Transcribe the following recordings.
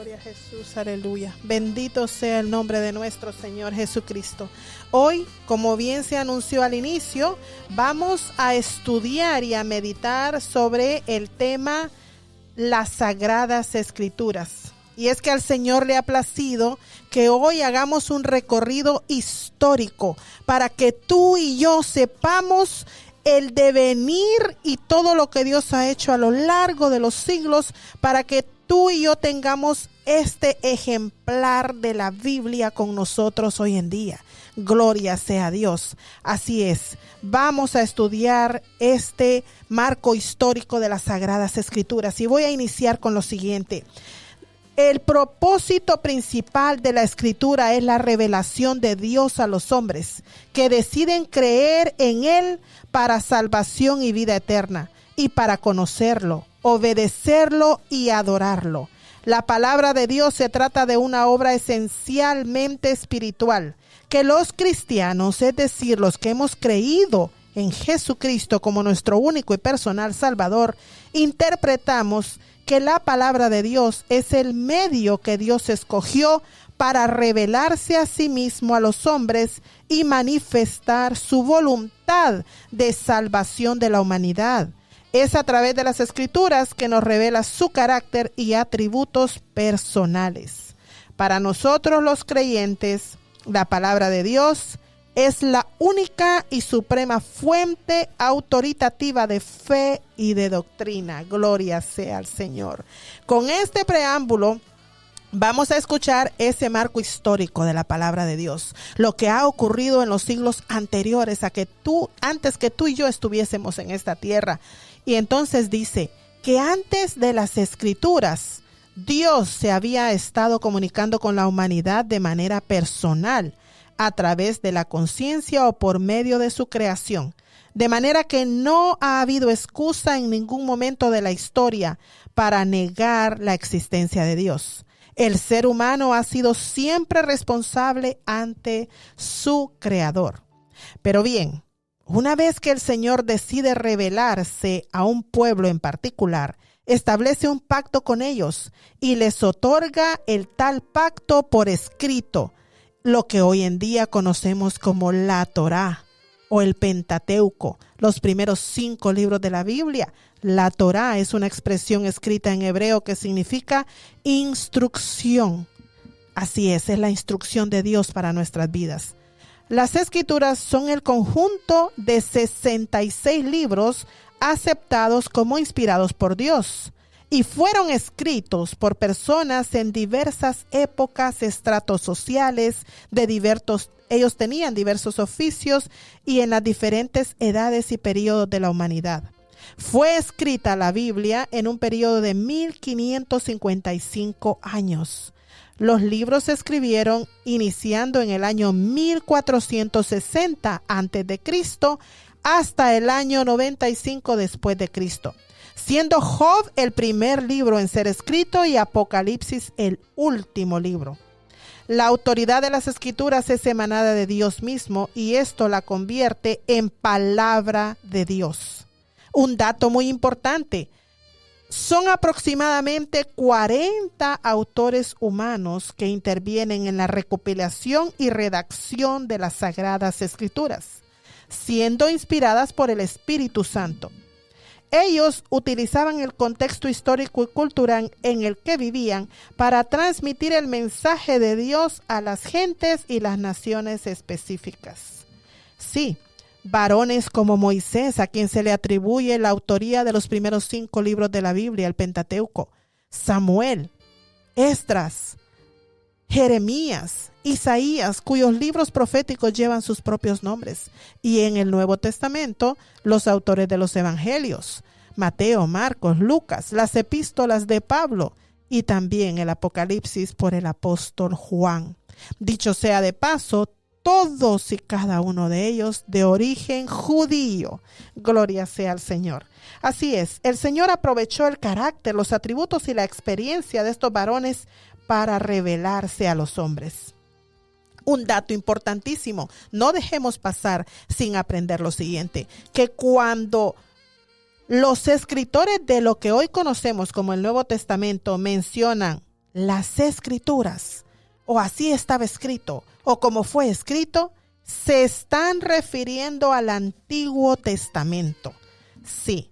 Gloria a Jesús, aleluya. Bendito sea el nombre de nuestro Señor Jesucristo. Hoy, como bien se anunció al inicio, vamos a estudiar y a meditar sobre el tema las Sagradas Escrituras. Y es que al Señor le ha placido que hoy hagamos un recorrido histórico para que tú y yo sepamos el devenir y todo lo que Dios ha hecho a lo largo de los siglos, para que tú y yo tengamos este ejemplar de la Biblia con nosotros hoy en día. Gloria sea a Dios. Así es, vamos a estudiar este marco histórico de las Sagradas Escrituras y voy a iniciar con lo siguiente. El propósito principal de la Escritura es la revelación de Dios a los hombres que deciden creer en Él para salvación y vida eterna, y para conocerlo, obedecerlo y adorarlo. La palabra de Dios se trata de una obra esencialmente espiritual, que los cristianos, es decir, los que hemos creído en Jesucristo como nuestro único y personal Salvador, interpretamos que la palabra de Dios es el medio que Dios escogió para revelarse a sí mismo a los hombres y manifestar su voluntad de salvación de la humanidad. Es a través de las Escrituras que nos revela su carácter y atributos personales. Para nosotros los creyentes, la palabra de Dios es la única y suprema fuente autoritativa de fe y de doctrina. Gloria sea al Señor. Con este preámbulo, vamos a escuchar ese marco histórico de la palabra de Dios, lo que ha ocurrido en los siglos anteriores antes que tú y yo estuviésemos en esta tierra. Y entonces dice que antes de las Escrituras, Dios se había estado comunicando con la humanidad de manera personal, a través de la conciencia o por medio de su creación. De manera que no ha habido excusa en ningún momento de la historia para negar la existencia de Dios. El ser humano ha sido siempre responsable ante su Creador. Pero bien, una vez que el Señor decide revelarse a un pueblo en particular, establece un pacto con ellos y les otorga el tal pacto por escrito, lo que hoy en día conocemos como la Torá o el Pentateuco, los primeros 5 libros de la Biblia. La Torá es una expresión escrita en hebreo que significa instrucción. Así es la instrucción de Dios para nuestras vidas. Las Escrituras son el conjunto de 66 libros aceptados como inspirados por Dios y fueron escritos por personas en diversas épocas, estratos sociales, ellos tenían diversos oficios y en las diferentes edades y periodos de la humanidad. Fue escrita la Biblia en un periodo de 1555 años. Los libros se escribieron iniciando en el año 1460 a.C. hasta el año 95 después de Cristo, siendo Job el primer libro en ser escrito y Apocalipsis el último libro. La autoridad de las Escrituras es emanada de Dios mismo y esto la convierte en palabra de Dios. Un dato muy importante: son aproximadamente 40 autores humanos que intervienen en la recopilación y redacción de las Sagradas Escrituras, siendo inspiradas por el Espíritu Santo. Ellos utilizaban el contexto histórico y cultural en el que vivían para transmitir el mensaje de Dios a las gentes y las naciones específicas. Sí, varones como Moisés, a quien se le atribuye la autoría de los primeros 5 libros de la Biblia, el Pentateuco, Samuel, Esdras, Jeremías, Isaías, cuyos libros proféticos llevan sus propios nombres, y en el Nuevo Testamento, los autores de los Evangelios, Mateo, Marcos, Lucas, las epístolas de Pablo y también el Apocalipsis por el apóstol Juan. Dicho sea de paso, todos y cada uno de ellos de origen judío. Gloria sea al Señor. Así es, el Señor aprovechó el carácter, los atributos y la experiencia de estos varones para revelarse a los hombres. Un dato importantísimo, no dejemos pasar sin aprender lo siguiente, que cuando los escritores de lo que hoy conocemos como el Nuevo Testamento mencionan las Escrituras, o así estaba escrito, o como fue escrito, se están refiriendo al Antiguo Testamento. Sí,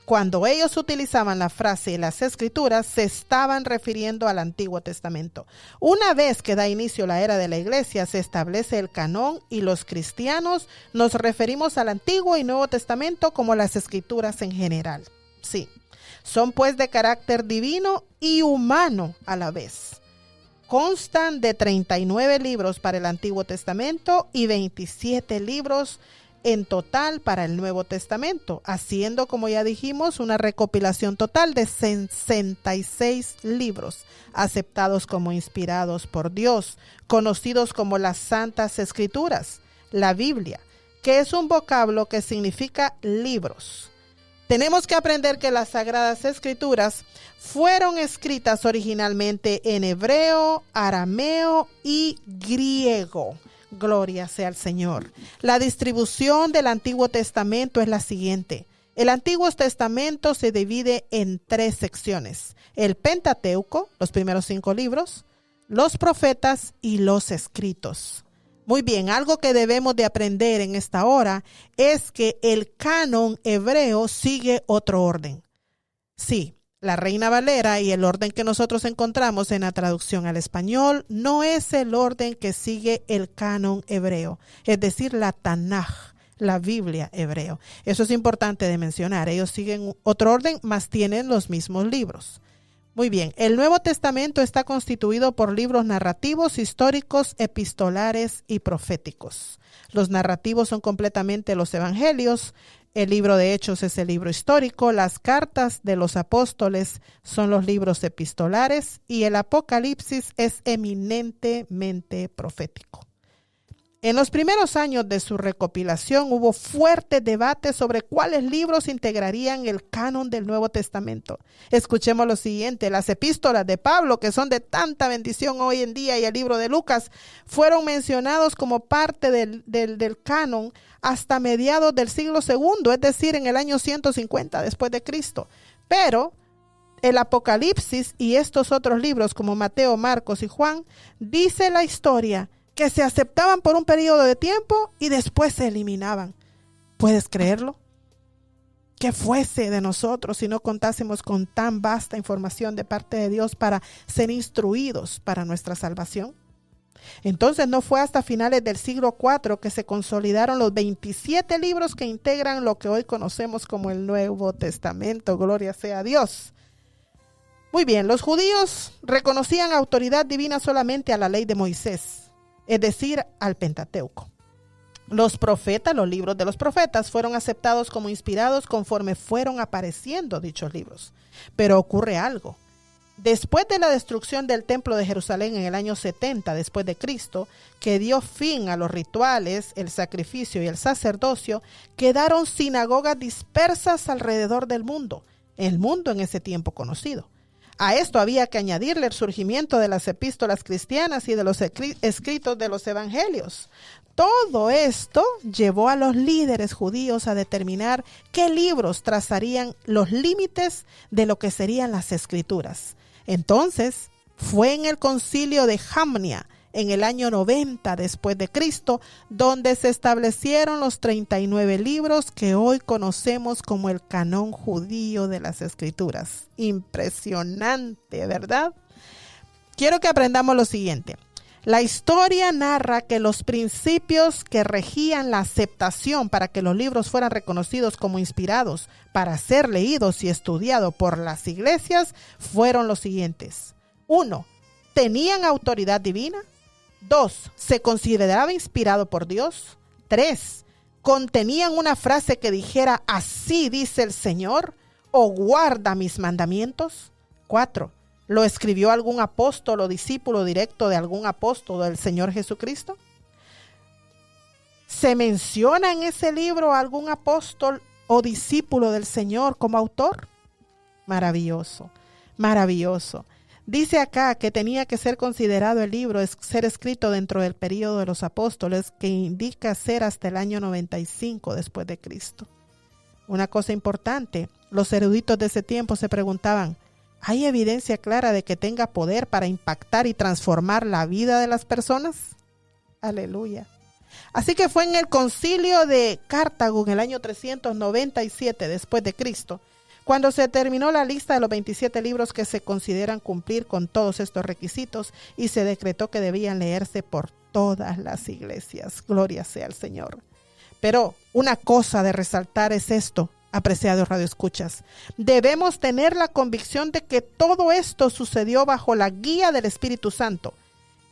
cuando ellos utilizaban la frase las Escrituras, se estaban refiriendo al Antiguo Testamento. Una vez que da inicio la era de la Iglesia, se establece el canón y los cristianos nos referimos al Antiguo y Nuevo Testamento como las Escrituras en general. Sí, son pues de carácter divino y humano a la vez. Constan de 39 libros para el Antiguo Testamento y 27 libros en total para el Nuevo Testamento, haciendo, como ya dijimos, una recopilación total de 66 libros aceptados como inspirados por Dios, conocidos como las Santas Escrituras, la Biblia, que es un vocablo que significa libros. Tenemos que aprender que las Sagradas Escrituras fueron escritas originalmente en hebreo, arameo y griego. Gloria sea al Señor. La distribución del Antiguo Testamento es la siguiente. El Antiguo Testamento se divide en 3 secciones. El Pentateuco, los primeros 5 libros, los profetas y los escritos. Muy bien, algo que debemos de aprender en esta hora es que el canon hebreo sigue otro orden. Sí, la Reina Valera y el orden que nosotros encontramos en la traducción al español no es el orden que sigue el canon hebreo, es decir, la Tanaj, la Biblia hebreo. Eso es importante de mencionar. Ellos siguen otro orden, mas tienen los mismos libros. Muy bien, el Nuevo Testamento está constituido por libros narrativos, históricos, epistolares y proféticos. Los narrativos son completamente los evangelios, el libro de Hechos es el libro histórico, las cartas de los apóstoles son los libros epistolares y el Apocalipsis es eminentemente profético. En los primeros años de su recopilación hubo fuertes debates sobre cuáles libros integrarían el canon del Nuevo Testamento. Escuchemos lo siguiente: las epístolas de Pablo, que son de tanta bendición hoy en día, y el libro de Lucas, fueron mencionados como parte del canon hasta mediados del siglo II, es decir, en el año 150 después de Cristo. Pero el Apocalipsis y estos otros libros como Mateo, Marcos y Juan, dice la historia que se aceptaban por un periodo de tiempo y después se eliminaban. ¿Puedes creerlo? ¿Qué fuese de nosotros si no contásemos con tan vasta información de parte de Dios para ser instruidos para nuestra salvación? Entonces no fue hasta finales del siglo IV que se consolidaron los 27 libros que integran lo que hoy conocemos como el Nuevo Testamento. Gloria sea a Dios. Muy bien, los judíos reconocían autoridad divina solamente a la ley de Moisés, es decir, al Pentateuco. Los profetas, los libros de los profetas, fueron aceptados como inspirados conforme fueron apareciendo dichos libros. Pero ocurre algo. Después de la destrucción del templo de Jerusalén en el año 70 después de Cristo, que dio fin a los rituales, el sacrificio y el sacerdocio, quedaron sinagogas dispersas alrededor del mundo, el mundo en ese tiempo conocido. A esto había que añadirle el surgimiento de las epístolas cristianas y de los escritos de los evangelios. Todo esto llevó a los líderes judíos a determinar qué libros trazarían los límites de lo que serían las escrituras. Entonces, fue en el concilio de Jamnia, en el año 90 después de Cristo, donde se establecieron los 39 libros que hoy conocemos como el canón judío de las Escrituras. Impresionante, ¿verdad? Quiero que aprendamos lo siguiente. La historia narra que los principios que regían la aceptación para que los libros fueran reconocidos como inspirados para ser leídos y estudiados por las iglesias fueron los siguientes. 1. ¿Tenían autoridad divina? 2. ¿Se consideraba inspirado por Dios? 3. ¿Contenían una frase que dijera así dice el Señor o guarda mis mandamientos? 4. ¿Lo escribió algún apóstol o discípulo directo de algún apóstol del Señor Jesucristo? ¿Se menciona en ese libro algún apóstol o discípulo del Señor como autor? Maravilloso, maravilloso. Dice acá que tenía que ser considerado el libro ser escrito dentro del período de los apóstoles, que indica ser hasta el año 95 después de Cristo. Una cosa importante, los eruditos de ese tiempo se preguntaban, ¿Hay evidencia clara de que tenga poder para impactar y transformar la vida de las personas? Aleluya. Así que fue en el concilio de Cartago en el año 397 después de Cristo, cuando se terminó la lista de los 27 libros que se consideran cumplir con todos estos requisitos y se decretó que debían leerse por todas las iglesias. Gloria sea al Señor. Pero una cosa de resaltar es esto, apreciados radioescuchas. Debemos tener la convicción de que todo esto sucedió bajo la guía del Espíritu Santo,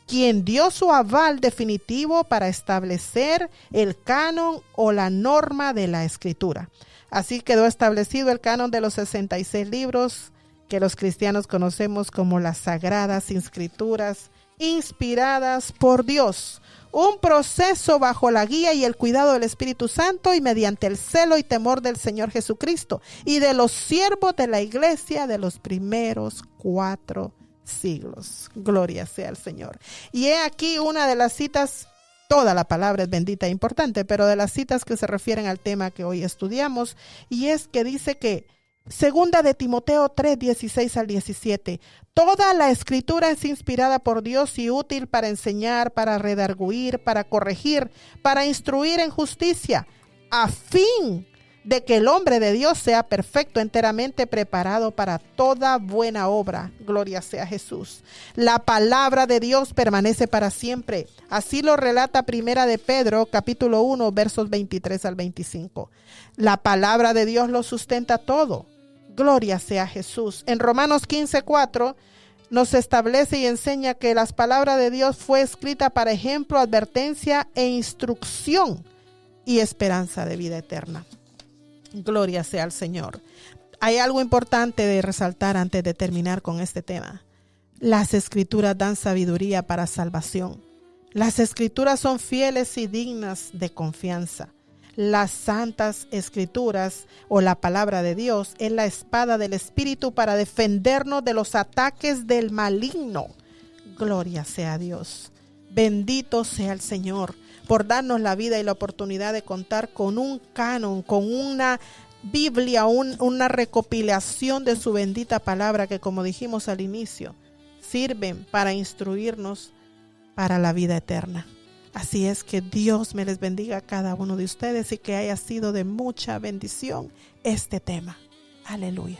quien dio su aval definitivo para establecer el canon o la norma de la Escritura. Así quedó establecido el canon de los 66 libros que los cristianos conocemos como las Sagradas Escrituras, inspiradas por Dios. Un proceso bajo la guía y el cuidado del Espíritu Santo y mediante el celo y temor del Señor Jesucristo y de los siervos de la iglesia de los primeros 4 siglos. Gloria sea al Señor. Y he aquí una de las citas, toda la palabra es bendita e importante, pero de las citas que se refieren al tema que hoy estudiamos, y es que dice que segunda de Timoteo 3, 16 al 17, toda la escritura es inspirada por Dios y útil para enseñar, para redarguir, para corregir, para instruir en justicia, a fin de que el hombre de Dios sea perfecto, enteramente preparado para toda buena obra. Gloria sea Jesús. La palabra de Dios permanece para siempre. Así lo relata Primera de Pedro, capítulo 1, versos 23 al 25. La palabra de Dios lo sustenta todo. Gloria sea Jesús. En Romanos 15, 4 nos establece y enseña que las palabras de Dios fue escrita para ejemplo, advertencia e instrucción y esperanza de vida eterna. Gloria sea al Señor. Hay algo importante de resaltar antes de terminar con este tema. Las escrituras dan sabiduría para salvación. Las escrituras son fieles y dignas de confianza. Las santas escrituras o la palabra de Dios es la espada del Espíritu para defendernos de los ataques del maligno. Gloria sea a Dios. Bendito sea el Señor por darnos la vida y la oportunidad de contar con un canon, con una Biblia, una recopilación de su bendita palabra que, como dijimos al inicio, sirven para instruirnos para la vida eterna. Así es que Dios me les bendiga a cada uno de ustedes y que haya sido de mucha bendición este tema. Aleluya.